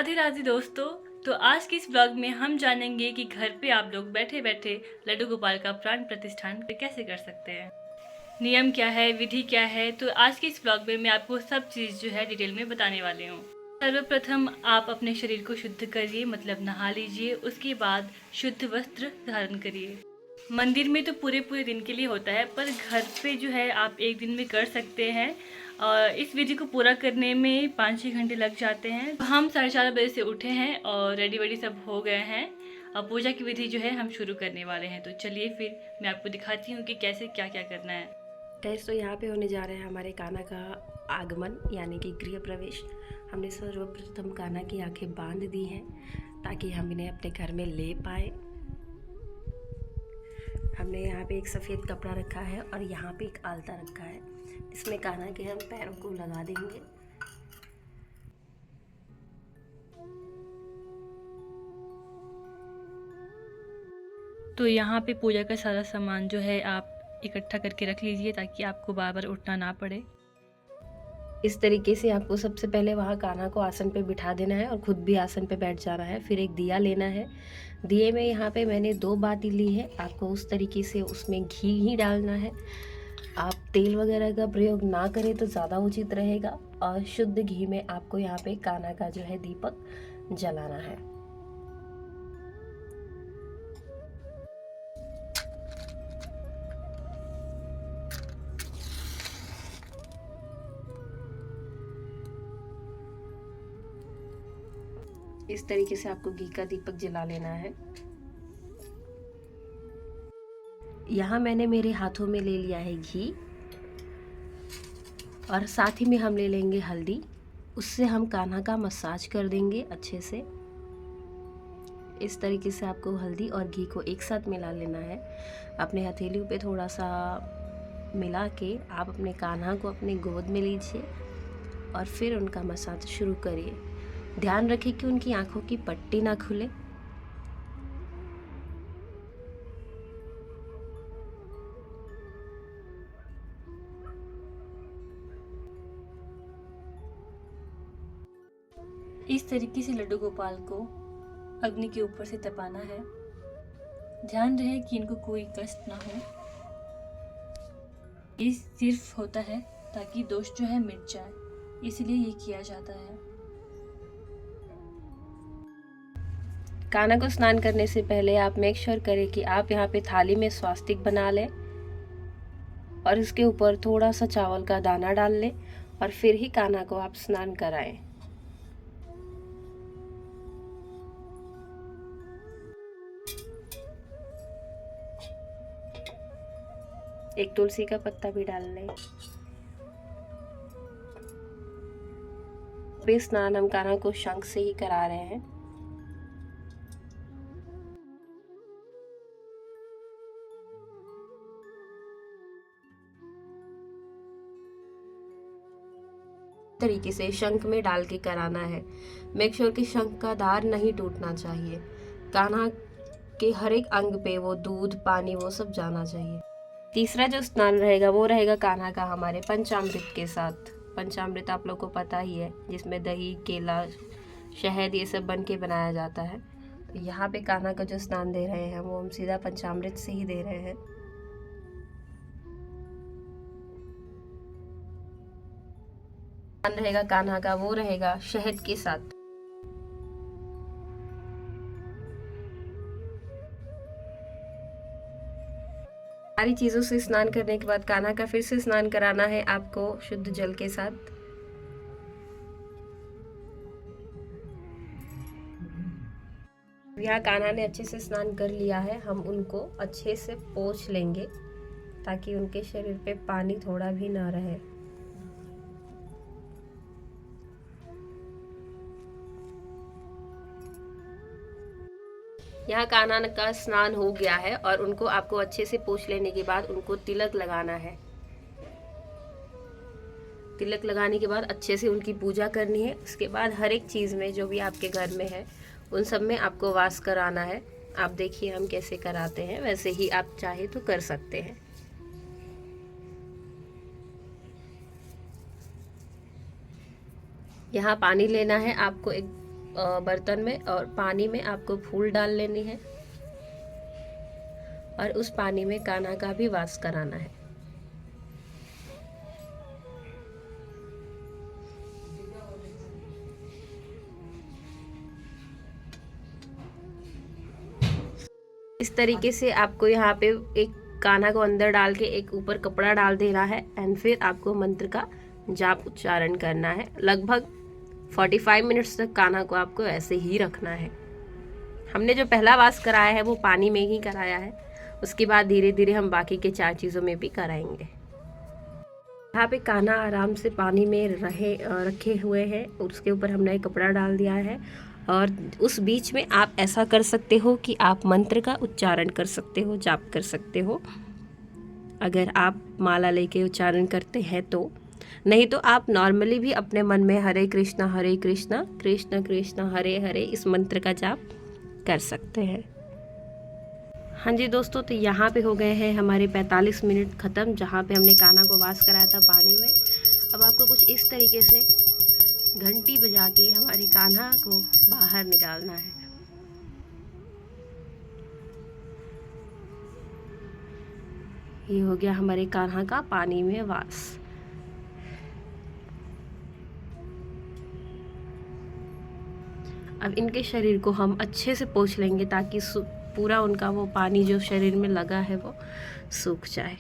राधे राधे दोस्तों। तो आज के इस ब्लॉग में हम जानेंगे कि घर पे आप लोग बैठे बैठे लड्डू गोपाल का प्राण प्रतिष्ठान कैसे कर सकते हैं, नियम क्या है, विधि क्या है। तो आज के इस ब्लॉग में मैं आपको सब चीज़ जो है डिटेल में बताने वाली हूँ। सर्वप्रथम आप अपने शरीर को शुद्ध करिए, मतलब नहा लीजिए। उसके बाद शुद्ध वस्त्र धारण करिए। मंदिर में तो पूरे पूरे दिन के लिए होता है, पर घर पे जो है आप एक दिन में कर सकते हैं। और इस विधि को पूरा करने में 5-6 घंटे लग जाते हैं। हम 4:30 बजे से उठे हैं और रेडी वेडी सब हो गए हैं। अब पूजा की विधि जो है हम शुरू करने वाले हैं। तो चलिए फिर मैं आपको दिखाती हूँ कि कैसे क्या क्या करना है। गाइस, तो यहाँ पे होने जा रहे हैं हमारे कान्हा का आगमन यानी कि गृह प्रवेश। हमने सर्वप्रथम कान्हा की आंखें बांध दी हैं ताकि हम इन्हें अपने घर में ले पाए। हमने यहाँ पे एक सफ़ेद कपड़ा रखा है और यहाँ पे एक आलता रखा है। इसमें कान्हा के हम पैरों को लगा देंगे। तो यहाँ पे पूजा का सारा सामान जो है आप इकट्ठा करके रख लीजिए ताकि आपको बार बार उठना ना पड़े। इस तरीके से आपको सबसे पहले वहाँ कान्हा को आसन पे बिठा देना है और खुद भी आसन पे बैठ जाना है। फिर एक दिया लेना है। दिए में यहाँ पे मैंने 2 बाती ली है। आपको उस तरीके से उसमें घी ही डालना है। आप तेल वगैरह का प्रयोग ना करें तो ज़्यादा उचित रहेगा। और शुद्ध घी में आपको यहाँ पे कान्हा का जो है दीपक जलाना है। इस तरीके से आपको घी का दीपक जला लेना है। यहाँ मैंने मेरे हाथों में ले लिया है घी और साथ ही में हम ले लेंगे हल्दी। उससे हम कान्हा का मसाज कर देंगे अच्छे से। इस तरीके से आपको हल्दी और घी को एक साथ मिला लेना है। अपने हथेलियों पे थोड़ा सा मिला के आप अपने कान्हा को अपने गोद में लीजिए और फिर उनका मसाज शुरू करिए। ध्यान रखें कि उनकी आंखों की पट्टी ना खुले। इस तरीके से लड्डू गोपाल को अग्नि के ऊपर से तपाना है। ध्यान रहे कि इनको कोई कष्ट ना हो। ये सिर्फ होता है ताकि दोष जो है मिट जाए, इसलिए ये किया जाता है। कान्हा को स्नान करने से पहले आप मेक श्योर करें कि आप यहाँ पे थाली में स्वास्तिक बना लें और इसके ऊपर थोड़ा सा चावल का दाना डाल लें और फिर ही कान्हा को आप स्नान कराएं। एक तुलसी का पत्ता भी डाल लें। अभी स्नान हम कान्हा को शंख से ही करा रहे हैं। तरीके से शंख में डाल के कराना है। मेक श्योर कि शंख का धार नहीं टूटना चाहिए। कान्हा के हर एक अंग पे वो दूध पानी वो सब जाना चाहिए। तीसरा जो स्नान रहेगा वो रहेगा कान्हा का हमारे पंचामृत के साथ। पंचामृत आप लोग को पता ही है, जिसमें दही केला शहद ये सब बन के बनाया जाता है। तो यहाँ पे कान्हा का जो स्नान दे रहे हैं वो हम सीधा पंचामृत से ही दे रहे हैं। स्नान रहेगा कान्हा का वो रहेगा शहद के साथ। सारी चीजों से स्नान करने के बाद कान्हा का फिर से स्नान कराना है आपको शुद्ध जल के साथ। यहाँ कान्हा ने अच्छे से स्नान कर लिया है। हम उनको अच्छे से पोंछ लेंगे ताकि उनके शरीर पे पानी थोड़ा भी ना रहे। यहाँ कान्हा का स्नान हो गया है और उनको आपको अच्छे से पोंछ लेने के बाद उनको तिलक लगाना है। तिलक लगाने के बाद अच्छे से उनकी पूजा करनी है। उसके बाद हर एक चीज़ में जो भी आपके घर में है उन सब में आपको वास कराना है। आप देखिए हम कैसे कराते हैं, वैसे ही आप चाहे तो कर सकते हैं। यहाँ पानी लेना है आपको एक बर्तन में, और पानी में आपको फूल डाल लेनी है और उस पानी में कान्हा का भी वास कराना है। इस तरीके से आपको यहाँ पे एक कान्हा को अंदर डाल के एक ऊपर कपड़ा डाल देना है एंड फिर आपको मंत्र का जाप उच्चारण करना है। लगभग 45 मिनट्स तक कान्हा को आपको ऐसे ही रखना है। हमने जो पहला वास कराया है वो पानी में ही कराया है, उसके बाद धीरे धीरे हम बाकी के 4 चीज़ों में भी कराएंगे। यहाँ पे कान्हा आराम से पानी में रखे हुए हैं, उसके ऊपर हमने एक कपड़ा डाल दिया है और उस बीच में आप ऐसा कर सकते हो कि आप मंत्र का उच्चारण कर सकते हो, जाप कर सकते हो, अगर आप माला लेके उच्चारण करते हैं तो। नहीं तो आप नॉर्मली भी अपने मन में हरे कृष्णा कृष्ण कृष्ण हरे हरे इस मंत्र का जाप कर सकते हैं। हाँ जी दोस्तों, तो यहाँ पे हो गए हैं हमारे 45 मिनट ख़त्म, जहाँ पे हमने कान्हा को वास कराया था पानी में। अब आपको कुछ इस तरीके से घंटी बजा के हमारे कान्हा को बाहर निकालना है। ये हो गया हमारे कान्हा का पानी में वास। अब इनके शरीर को हम अच्छे से पोंछ लेंगे ताकि पूरा उनका वो पानी जो शरीर में लगा है वो सूख जाए।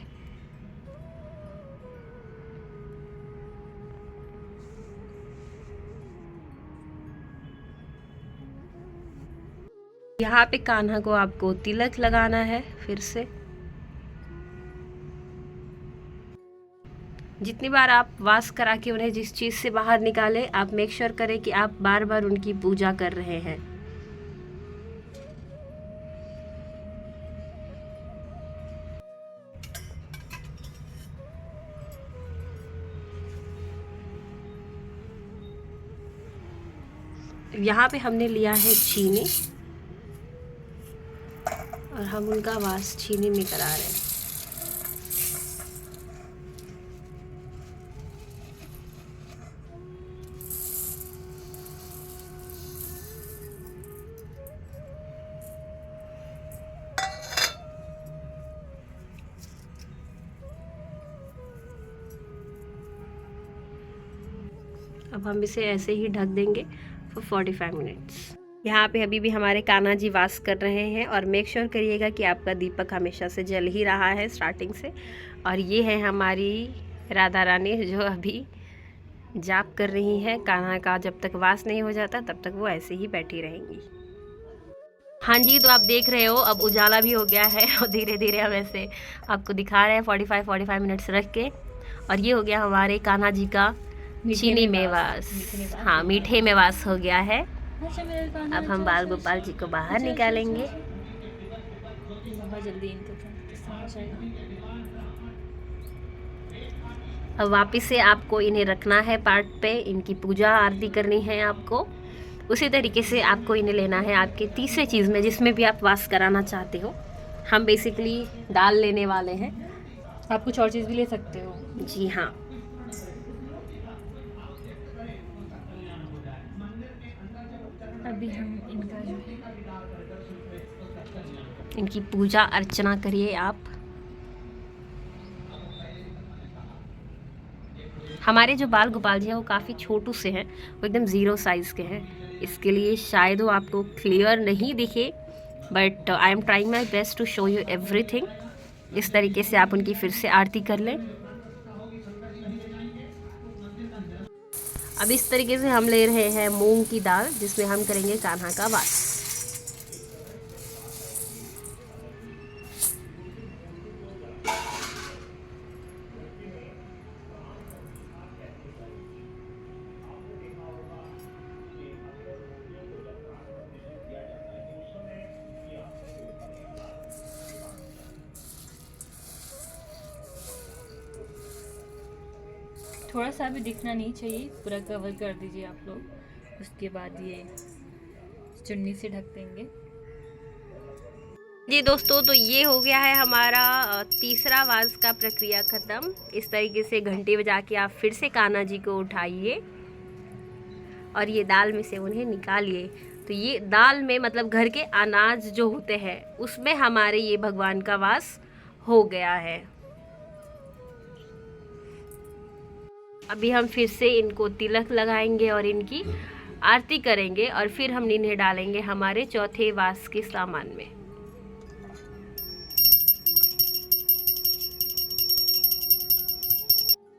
यहाँ पे कान्हा को आपको तिलक लगाना है। फिर से जितनी बार आप वास करा के उन्हें जिस चीज़ से बाहर निकाले, आप मेक श्योर करें कि आप बार बार उनकी पूजा कर रहे हैं। यहाँ पे हमने लिया है चीनी और हम उनका वास चीनी में करा रहे हैं। अब हम इसे ऐसे ही ढक देंगे फॉर 45 मिनट्स। यहाँ पे अभी भी हमारे कान्हा जी वास कर रहे हैं और मेक श्योर करिएगा कि आपका दीपक हमेशा से जल ही रहा है स्टार्टिंग से। और ये है हमारी राधा रानी जो अभी जाप कर रही हैं। कान्हा का जब तक वास नहीं हो जाता तब तक वो ऐसे ही बैठी रहेंगी। हाँ जी, तो आप देख रहे हो अब उजाला भी हो गया है और धीरे धीरे हम ऐसे आपको दिखा रहे हैं 45 मिनट्स रख के। और ये हो गया हमारे कान्हा जी का चीनी में वास, हाँ मीठे में वास हो गया है। अब हम बाल गोपाल जी को बाहर निकालेंगे। बहुत जल्दी अब वापस से आपको इन्हें रखना है पार्ट पे, इनकी पूजा आरती करनी है आपको। उसी तरीके से आपको इन्हें लेना है आपके तीसरे चीज़ में जिसमें भी आप वास कराना चाहते हो। हम बेसिकली दाल लेने वाले हैं। आप कुछ और चीज़ भी ले सकते हो। जी हाँ, अभी हम इनका जो है इनकी पूजा अर्चना करिए आप। हमारे जो बाल गोपाल जी हैं वो काफ़ी छोटू से हैं, वो एकदम 0 साइज़ के हैं। इसके लिए शायद वो आपको क्लियर नहीं दिखे, but I am trying my best to show you everything. इस तरीके से आप उनकी फिर से आरती कर लें। अब इस तरीके से हम ले रहे हैं मूंग की दाल जिसमें हम करेंगे कान्हा का वास। थोड़ा सा भी दिखना नहीं चाहिए, पूरा कवर कर दीजिए आप लोग। उसके बाद ये चुन्नी से ढक देंगे। जी दोस्तों, तो ये हो गया है हमारा तीसरा वास का प्रक्रिया ख़त्म। इस तरीके से घंटी बजा के आप फिर से कान्हा जी को उठाइए और ये दाल में से उन्हें निकालिए। तो ये दाल में मतलब घर के अनाज जो होते हैं उसमें हमारे ये भगवान का वास हो गया है। अभी हम फिर से इनको तिलक लगाएंगे और इनकी आरती करेंगे और फिर हम इन्हें डालेंगे हमारे चौथे वास के सामान में।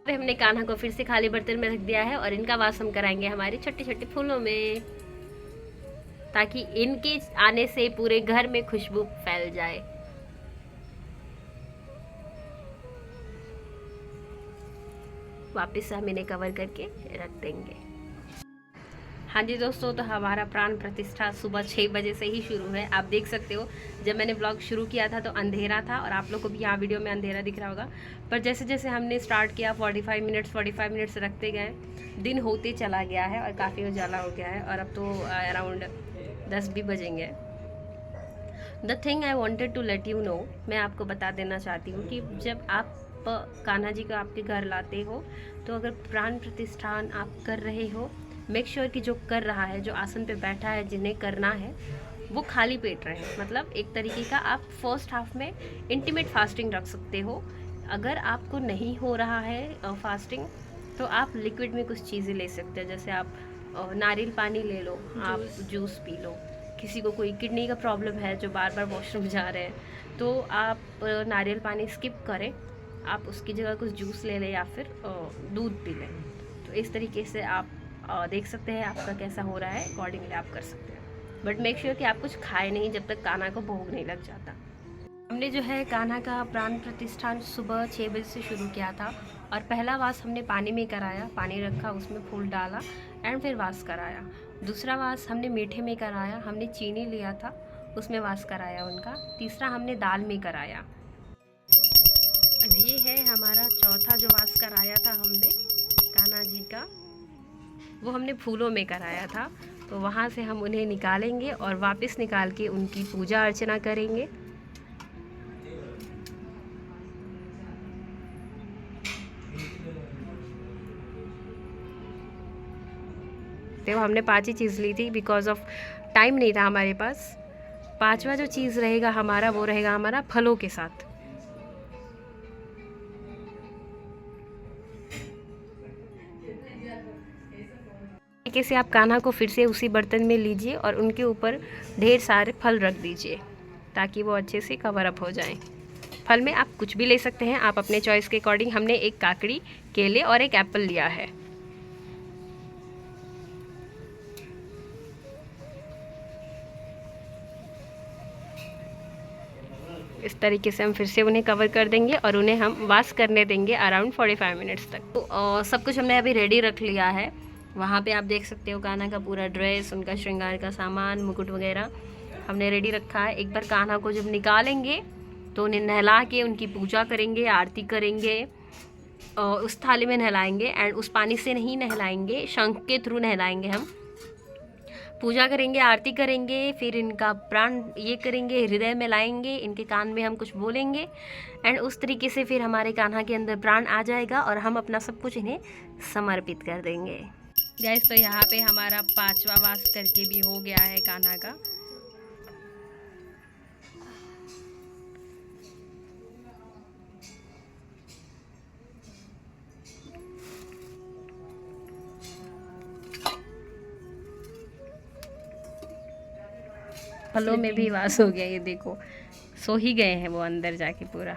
हमने कान्हा को फिर से खाली बर्तन में रख दिया है और इनका वास हम कराएंगे हमारे छोटे छोटे फूलों में, ताकि इनके आने से पूरे घर में खुशबू फैल जाए। वापस हम इन्हें कवर करके रख देंगे। हाँ जी दोस्तों, तो हमारा प्राण प्रतिष्ठा सुबह 6 बजे से ही शुरू है। आप देख सकते हो जब मैंने ब्लॉग शुरू किया था तो अंधेरा था और आप लोग को भी यहाँ वीडियो में अंधेरा दिख रहा होगा, पर जैसे जैसे हमने स्टार्ट किया 45 मिनट्स रखते गए, दिन होते चला गया है और काफ़ी उजाला हो गया है और अब तो अराउंड 10 भी बजेंगे। The thing I wanted to let you know, मैं आपको बता देना चाहती हूँ कि जब आप कान्हा जी को आपके घर लाते हो तो अगर प्राण प्रतिष्ठान आप कर रहे हो, मेक श्योर कि जो कर रहा है, जो आसन पे बैठा है, जिन्हें करना है वो खाली पेट रहे। मतलब एक तरीके का आप फर्स्ट हाफ में इंटीमेट फास्टिंग रख सकते हो। अगर आपको नहीं हो रहा है फास्टिंग तो आप लिक्विड में कुछ चीज़ें ले सकते हैं, जैसे आप नारियल पानी ले लो, आप जूस पी लो। किसी को कोई किडनी का प्रॉब्लम है जो बार बार वॉशरूम जा रहे हैं तो आप नारियल पानी स्किप करें, आप उसकी जगह कुछ जूस ले लें या फिर दूध पी लें। तो इस तरीके से आप देख सकते हैं आपका कैसा हो रहा है, अकॉर्डिंगली आप कर सकते हैं। बट मेक श्योर कि आप कुछ खाए नहीं जब तक कान्हा को भोग नहीं लग जाता। हमने जो है कान्हा का प्राण प्रतिष्ठान सुबह 6 बजे से शुरू किया था और पहला वास हमने पानी में कराया, पानी रखा, उसमें फूल डाला एंड फिर वास कराया। दूसरा वास हमने मीठे में कराया, हमने चीनी लिया था उसमें वास कराया उनका। तीसरा हमने दाल में कराया। अब ये है हमारा चौथा जो वास कराया था हमने कान्हा जी का, वो हमने फूलों में कराया था। तो वहाँ से हम उन्हें निकालेंगे और वापस निकाल के उनकी पूजा अर्चना करेंगे। तो हमने 5 ही चीज़ ली थी, बिकॉज ऑफ टाइम नहीं था हमारे पास। 5वां जो चीज़ रहेगा हमारा वो रहेगा हमारा फलों के साथ। तरीके से आप कान्हा को फिर से उसी बर्तन में लीजिए और उनके ऊपर ढेर सारे फल रख दीजिए ताकि वो अच्छे से कवर अप हो जाएं। फल में आप कुछ भी ले सकते हैं, आप अपने चॉइस के अकॉर्डिंग। हमने एक काकड़ी, केले और एक एप्पल लिया है। इस तरीके से हम फिर से उन्हें कवर कर देंगे और उन्हें हम वास करने देंगे अराउंड 45 मिनट्स तक। तो सब कुछ हमने अभी रेडी रख लिया है। वहाँ पे आप देख सकते हो कान्हा का पूरा ड्रेस, उनका श्रृंगार का सामान, मुकुट वगैरह हमने रेडी रखा है। एक बार कान्हा को जब निकालेंगे तो उन्हें नहला के उनकी पूजा करेंगे, आरती करेंगे, उस थाली में नहलाएंगे एंड उस पानी से नहीं नहलाएंगे, शंख के थ्रू नहलाएंगे। हम पूजा करेंगे, आरती करेंगे, फिर इनका प्राण ये करेंगे, हृदय में लाएंगे, इनके कान में हम कुछ बोलेंगे एंड उस तरीके से फिर हमारे कान्हा के अंदर प्राण आ जाएगा और हम अपना सब कुछ इन्हें समर्पित कर देंगे। गाइस, तो यहाँ पे हमारा 5वां वास करके भी हो गया है कान्हा का। फलों में भी वास हो गया, ये देखो सो ही गए हैं वो अंदर जाके पूरा।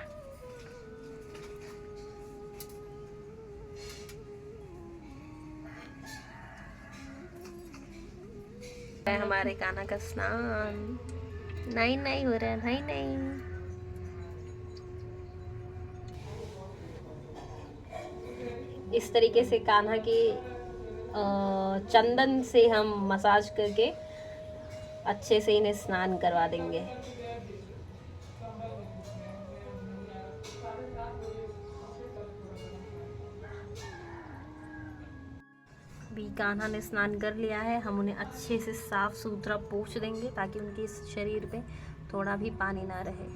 हमारे कान्हा का स्नान नहीं हो रहा है, नहीं। इस तरीके से कान्हा के चंदन से हम मसाज करके अच्छे से इन्हें स्नान करवा देंगे। भी कान्हा ने स्नान कर लिया है, हम उन्हें अच्छे से साफ सुथरा पोंछ देंगे ताकि उनके शरीर पे थोड़ा भी पानी ना रहे।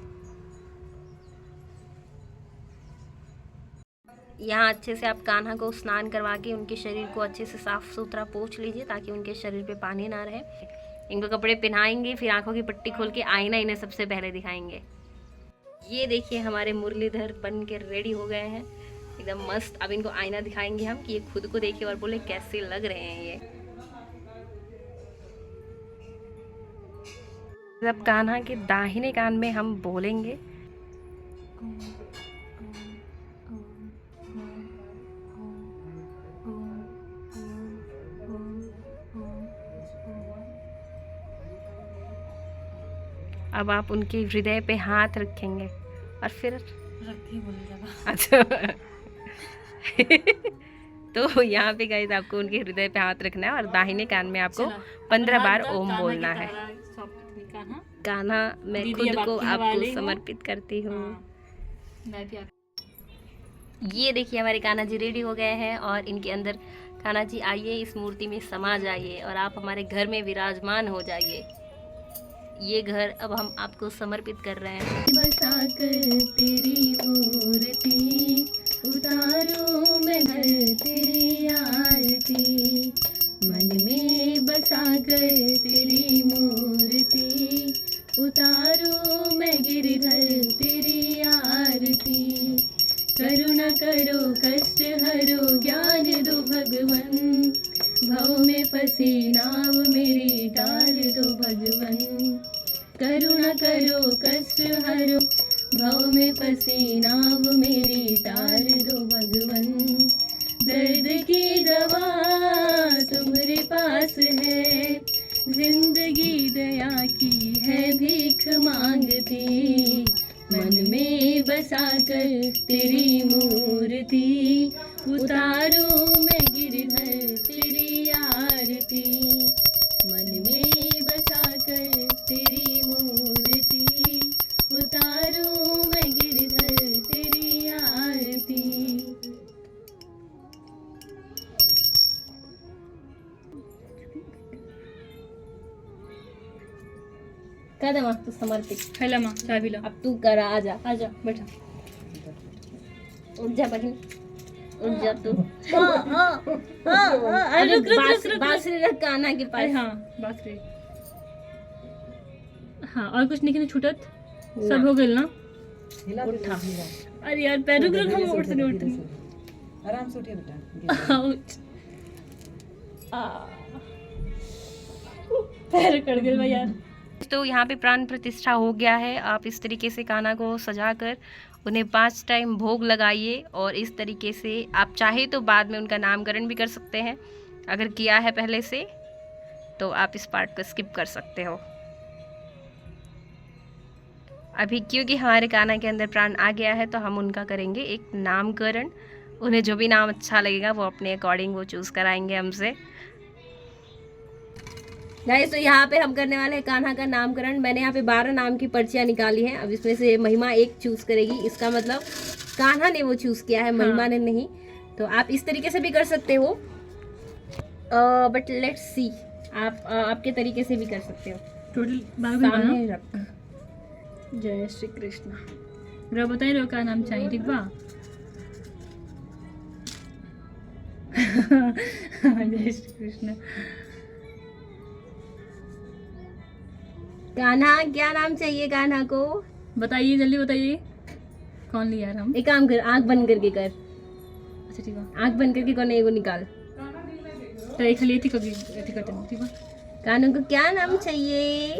यहाँ अच्छे से आप कान्हा को स्नान करवा के उनके शरीर को अच्छे से साफ सुथरा पोंछ लीजिए ताकि उनके शरीर पे पानी ना रहे। इनको कपड़े पहनाएंगे, फिर आंखों की पट्टी खोल के आईना इन्हें सबसे पहले दिखाएंगे। ये देखिए हमारे मुरलीधर बन के रेडी हो गए हैं एकदम मस्त। अब इनको आईना दिखाएंगे हम कि ये खुद को देखे और बोले कैसे लग रहे हैं ये। जब कान्हा के दाहिने कान में हम बोलेंगे अब आप उनके हृदय पे हाथ रखेंगे और फिर रखी बोलेगा। अच्छा तो यहाँ पे गाइस आपको उनके हृदय पे हाथ रखना है और दाहिने कान में आपको 15 बार ओम बोलना है। कान्हा मैं खुद को आपको समर्पित करती हूँ। ये देखिए हमारे कान्हा जी रेडी हो गए हैं और इनके अंदर कान्हा जी आइए, इस मूर्ति में समा जाइए और आप हमारे घर में विराजमान हो जाइए। ये घर अब हम आपको समर्पित कर रहे हैं। बसाकर तेरी मूर्ति उतारो मैं घर तेरी आरती, मन में बसाकर तेरी मूर्ति उतारो मैं गिरधर तेरी आरती। करुणा करो कष्ट हरो ज्ञान दो भगवन, भव में फंसी नाव मेरी डाल दो भगवन। करुणा करो कष्ट हरो भव में फंसी नाव मेरी डाल दो भगवन। दर्द की दवा तुम्हारे पास है, जिंदगी दया की है भीख मांगती, मन में बसाकर तेरी मूर्ति उतारो मैं गिरधर तेरी आरती, मन में बसाकर तेरी मूर्ति उतारो मैं गिरधर तेरी आरती। कदम तू समर्पित हेला माँ चाबी लो। अब तू कर, आजा आजा बैठा। उठ जा बहन, उठ जा तू। अरे रुक रुक रुक रुक। बांसुरी रख कान्हा के अरे पास। हाँ बांसुरी। हाँ और कुछ नहीं छूटत, सब हो गए ना। उठा। अरे यार पैर रुक रुक, हम उठते नहीं उठते। आराम से उठिए बेटा। आउच। पैर कट गए भाई यार। तो यहाँ पे प्राण प्रतिष्ठा हो गया है। आप इस तरीके से कान्हा को सजाकर उन्हें 5 टाइम भोग लगाइए और इस तरीके से आप चाहे तो बाद में उनका नामकरण भी कर सकते हैं। अगर किया है पहले से तो आप इस पार्ट को स्किप कर सकते हो। अभी क्योंकि हमारे कान्हा के अंदर प्राण आ गया है तो हम उनका करेंगे एक नामकरण। उन्हें जो भी नाम अच्छा लगेगा वो अपने अकॉर्डिंग वो चूज़ कराएंगे हमसे। गाइस तो यहाँ पे हम करने वाले हैं कान्हा का नामकरण। मैंने यहाँ पे 12 नाम की पर्चियाँ निकाली हैं। अब इसमें से महिमा एक चूज करेगी। इसका मतलब कान्हा ने वो चूज किया है, महिमा ने नहीं। तो आप इस तरीके से भी कर सकते हो, बट लेट्स सी, आप आपके तरीके से भी कर सकते हो। टोटल सामने रख। जय श्री कृष्ण। मेरा बताइए रो का नाम चाहिए, ठीक बा? जय श्री कृष्ण। कान्हा क्या नाम चाहिए कान्हा को? बताइए जल्दी बताइए। कौन लिया यार हम? एक काम कर, आंख बंद करके कर। अच्छा ठीक है। आंख बंद करके कौन एगो निकाल। तो एक खाली एथी करते हैं, ठीक है? कान्हा को क्या नाम चाहिए?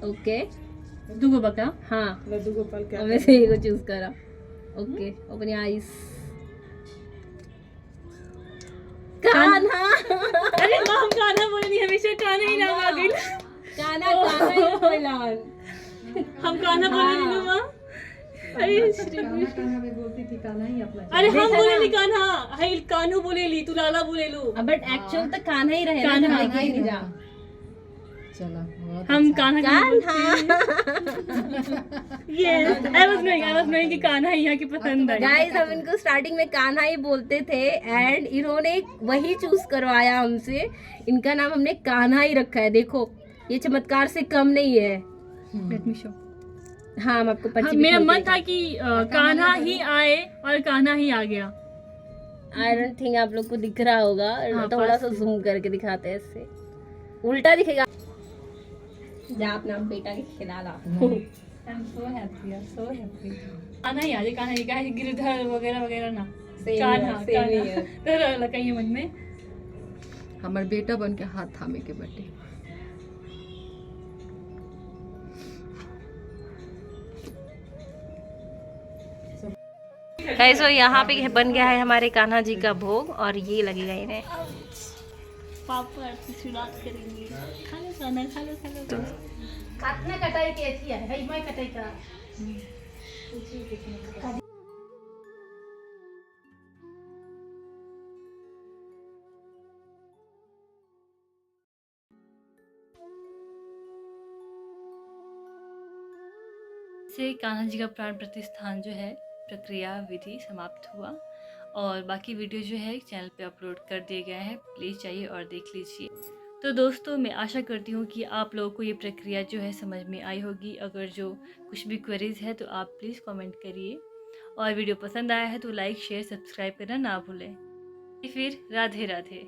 ओके दुगो बका। हाँ लड्डू गोपाल क्या? अब वैसे एगो चूज करा। Okay open your eyes. Kanha. अरे माँ हम कान्हा बोले नहीं, हमेशा कान्हा ही नाम आ गई। कान्हा कान्हा ही बोला। हम कान्हा बोले नहीं ना माँ। अरे श्री कान्हा कान्हा में बोलती थी, कान्हा ही अपना। अरे हम बोले नहीं कान्हा, हाय कान्हू बोले ली, तू लाला बोले लो। बट एक्चुअल तो कान्हा ही रहे ना, कान्हा कान्हा ही नहीं जा। चला बहुत हम Kanha Kanha. Yes I was knowing कि कान्हा यहाँ की पसंद है। गाइस हम इनको स्टार्टिंग में कान्हा ही बोलते थे एंड इन्होंने वही चूज करवाया हमसे। इनका नाम हमने कान्हा ही रखा है। देखो ये चमत्कार से कम नहीं है। Let me show. हाँ हम आपको पर्ची मेरा दिखाई मन देगा। था कि कान्हा ही आए और कान्हा ही आ गया। आई डोंट थिंक आप लोग को दिख रहा होगा, हाँ, थोड़ा पास सा से। जूम करके दिखाते हैं इससे, उल्टा दिखेगा। जा अपना बेटा के खिलाना। I'm so happy, I'm so happy. Kanha ही आ जाए, कान्हा ही, काहे गिरधर वगैरह वगैरह ना। कान्हा कान्हा तो लगा ये मन में। हमार बेटा बन के हाथ थामे के बटे। कैसो यहाँ पे बन गया है हमारे कान्हा जी का भोग और ये लगेगा इन्हें। पापा शुरुआत करेंगे। खा लो खाना, खा लो खा लो। काटने कटाई के अथी है भाई मैं कटाई का से कान्हा जी का प्राण प्रतिष्ठान जो है प्रक्रिया विधि समाप्त हुआ और बाकी वीडियो जो है चैनल पे अपलोड कर दिए गए हैं, प्लीज़ जाइए और देख लीजिए। तो दोस्तों मैं आशा करती हूँ कि आप लोगों को ये प्रक्रिया जो है समझ में आई होगी। अगर जो कुछ भी क्वेरीज है तो आप प्लीज़ कमेंट करिए और वीडियो पसंद आया है तो लाइक शेयर सब्सक्राइब करना ना भूलें। फिर राधे राधे।